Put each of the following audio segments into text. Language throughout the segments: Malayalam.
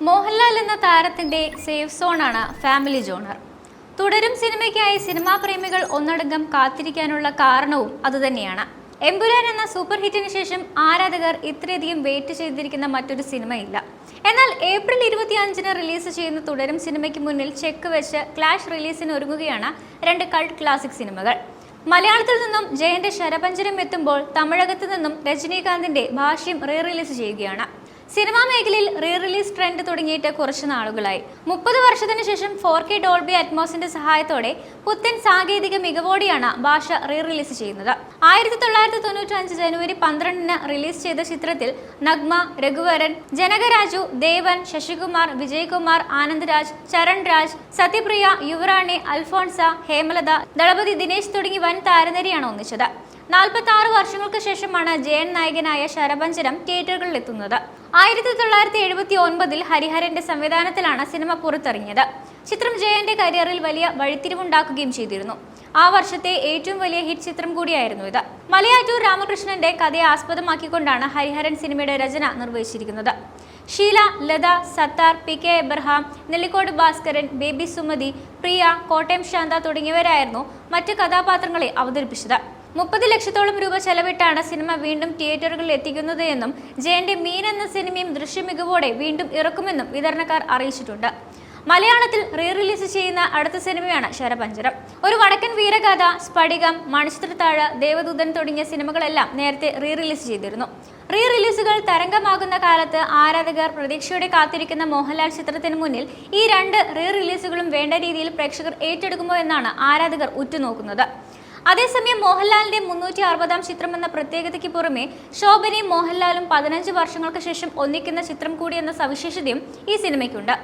മോഹൻലാൽ എന്ന താരത്തിന്റെ സേഫ് സോണാണ് ഫാമിലി ജോണർ. തുടരും സിനിമയ്ക്കായി സിനിമാ പ്രേമികൾ ഒന്നടങ്കം കാത്തിരിക്കാനുള്ള കാരണവും അതുതന്നെയാണ്. എമ്പുരാൻ എന്ന സൂപ്പർ ഹിറ്റിന് ശേഷം ആരാധകർ ഇത്രയധികം വെയിറ്റ് ചെയ്തിരിക്കുന്ന മറ്റൊരു സിനിമയില്ല. എന്നാൽ ഏപ്രിൽ 25-ന് റിലീസ് ചെയ്യുന്ന തുടരും സിനിമയ്ക്ക് മുന്നിൽ ചെക്ക് വെച്ച് ക്ലാഷ് റിലീസിന് ഒരുങ്ങുകയാണ് രണ്ട് കൾട്ട് ക്ലാസിക് സിനിമകൾ. മലയാളത്തിൽ നിന്നും ജയന്റെ ശരപഞ്ചരം എത്തുമ്പോൾ തമിഴകത്ത് നിന്നും രജനീകാന്തിന്റെ ഭാഷ്യം റീ റിലീസ് ചെയ്യുകയാണ്. സിനിമാ മേഖലയിൽ റീ റിലീസ് ട്രെൻഡ് തുടങ്ങിയിട്ട് കുറച്ചു നാളുകളായി. 30 വർഷത്തിന് ശേഷം 4K ഡോൾബി അറ്റ്മോസിന്റെ സഹായത്തോടെ പുത്തൻ സാങ്കേതിക മികവോടെയാണ് ഭാഷ റീ റിലീസ് ചെയ്യുന്നത്. 1995 ജനുവരി 12-ന് റിലീസ് ചെയ്ത ചിത്രത്തിൽ നഗ്മ, രഘുവരൻ, ജനകരാജു, ദേവൻ, ശശികുമാർ, വിജയകുമാർ, ആനന്ദ് രാജ്, ചരൺ രാജ്, സത്യപ്രിയ, യുവറാണി, അൽഫോൺസ, ഹേമലത, ദളപതി ദിനേശ് തുടങ്ങി വൻ താരനിരയാണ് ഒന്നിച്ചത്. 46 വർഷങ്ങൾക്ക് ശേഷമാണ് ജയൻ നായകനായ ശരപഞ്ചരം തിയേറ്ററുകളിൽ എത്തുന്നത്. 1979-ൽ ഹരിഹരന്റെ സംവിധാനത്തിലാണ് സിനിമ പുറത്തിറങ്ങിയത്. ചിത്രം ജയന്റെ കരിയറിൽ വലിയ വഴിത്തിരിവുണ്ടാക്കുകയും ചെയ്തിരുന്നു. ആ വർഷത്തെ ഏറ്റവും വലിയ ഹിറ്റ് ചിത്രം കൂടിയായിരുന്നു ഇത്. മലയാറ്റൂർ രാമകൃഷ്ണന്റെ കഥയെ ആസ്പദമാക്കിക്കൊണ്ടാണ് ഹരിഹരൻ സിനിമയുടെ രചന നിർവഹിച്ചിരിക്കുന്നത്. Sheela, Latha, Sathar, PK Abraham, Nellikode Bhaskaran, Baby Sumathi, Priya, Kottayam Santha തുടങ്ങിയവരായിരുന്നു മറ്റ് കഥാപാത്രങ്ങളെ അവതരിപ്പിച്ചത്. 30 ലക്ഷത്തോളം രൂപ ചെലവിട്ടാണ് സിനിമ വീണ്ടും തിയേറ്ററുകളിൽ എത്തിക്കുന്നത് എന്നും ജയന്റെ മീൻ എന്ന സിനിമയും ദൃശ്യമികവോടെ വീണ്ടും ഇറക്കുമെന്നും വിതരണക്കാർ അറിയിച്ചിട്ടുണ്ട്. മലയാളത്തിൽ റീ റിലീസ് ചെയ്യുന്ന അടുത്ത സിനിമയാണ് ശരപഞ്ചരം. ഒരു വടക്കൻ വീരഗാഥ, സ്ഫടികം, മണിച്ചിത്രത്താഴ്, ദേവദൂതൻ തുടങ്ങിയ സിനിമകളെല്ലാം നേരത്തെ റീ റിലീസ് ചെയ്തിരുന്നു. റീ റിലീസുകൾ തരംഗമാകുന്ന കാലത്ത് ആരാധകർ പ്രതീക്ഷയോടെ കാത്തിരിക്കുന്ന മോഹൻലാൽ ചിത്രത്തിന് മുന്നിൽ ഈ രണ്ട് റീ റിലീസുകളും വേണ്ട രീതിയിൽ പ്രേക്ഷകർ ഏറ്റെടുക്കുമോ എന്നാണ് ആരാധകർ ഉറ്റുനോക്കുന്നത്. അതേസമയം മോഹൻലാലിന്റെ 360-ാം ചിത്രം എന്ന പ്രത്യേകതയ്ക്ക് പുറമെ ശോഭനയും മോഹൻലാലും 15 വർഷങ്ങൾക്ക് ശേഷം ഒന്നിക്കുന്ന ചിത്രം കൂടിയെന്ന സവിശേഷതയും ഈ സിനിമയ്ക്കുണ്ട്.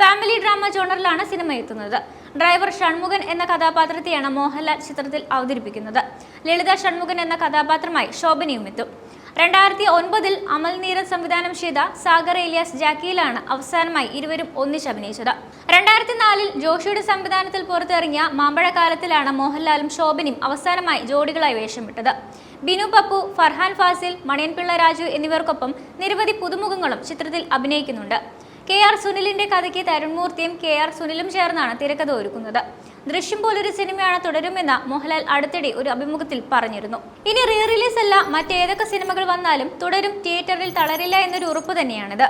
ഫാമിലി ഡ്രാമ ജോണറിലാണ് സിനിമ എത്തുന്നത്. ഡ്രൈവർ ഷൺമുഖൻ എന്ന കഥാപാത്രത്തെയാണ് മോഹൻലാൽ ചിത്രത്തിൽ അവതരിപ്പിക്കുന്നത്. ലളിത ഷൺമുഖൻ എന്ന കഥാപാത്രമായി ശോഭനയും എത്തും. 2009-ൽ അമൽ നീരദ് സംവിധാനം ചെയ്ത സാഗർ ഏലിയാസ് ജാക്കിയിലാണ് അവസാനമായി ഇരുവരും ഒന്നിച്ചഭിനയിച്ചത്. 2004-ൽ ജോഷിയുടെ സംവിധാനത്തിൽ പുറത്തിറങ്ങിയ മാമ്പഴക്കാലത്തിലാണ് മോഹൻലാലും ശോഭനയും അവസാനമായി ജോഡികളായി വേഷമിട്ടത്. ബിനു പപ്പു, ഫർഹാൻ ഫാസിൽ, മണിയൻപിള്ള രാജു എന്നിവർക്കൊപ്പം നിരവധി പുതുമുഖങ്ങളും ചിത്രത്തിൽ അഭിനയിക്കുന്നുണ്ട്. KR സുനിലിന്റെ കഥയ്ക്ക് തരുൺമൂർത്തിയും KR സുനിലും ചേർന്നാണ് തിരക്കഥ ഒരുക്കുന്നത്. ദൃശ്യം പോലൊരു സിനിമയാണ് തുടരുമെന്ന് മോഹൻലാൽ അടുത്തിടെ ഒരു അഭിമുഖത്തിൽ പറഞ്ഞിരുന്നു. ഇനി റീ റിലീസ് അല്ല, മറ്റേതൊക്കെ സിനിമകൾ വന്നാലും തുടരും തിയേറ്ററിൽ തളരില്ല എന്നൊരു ഉറപ്പ് തന്നെയാണിത്.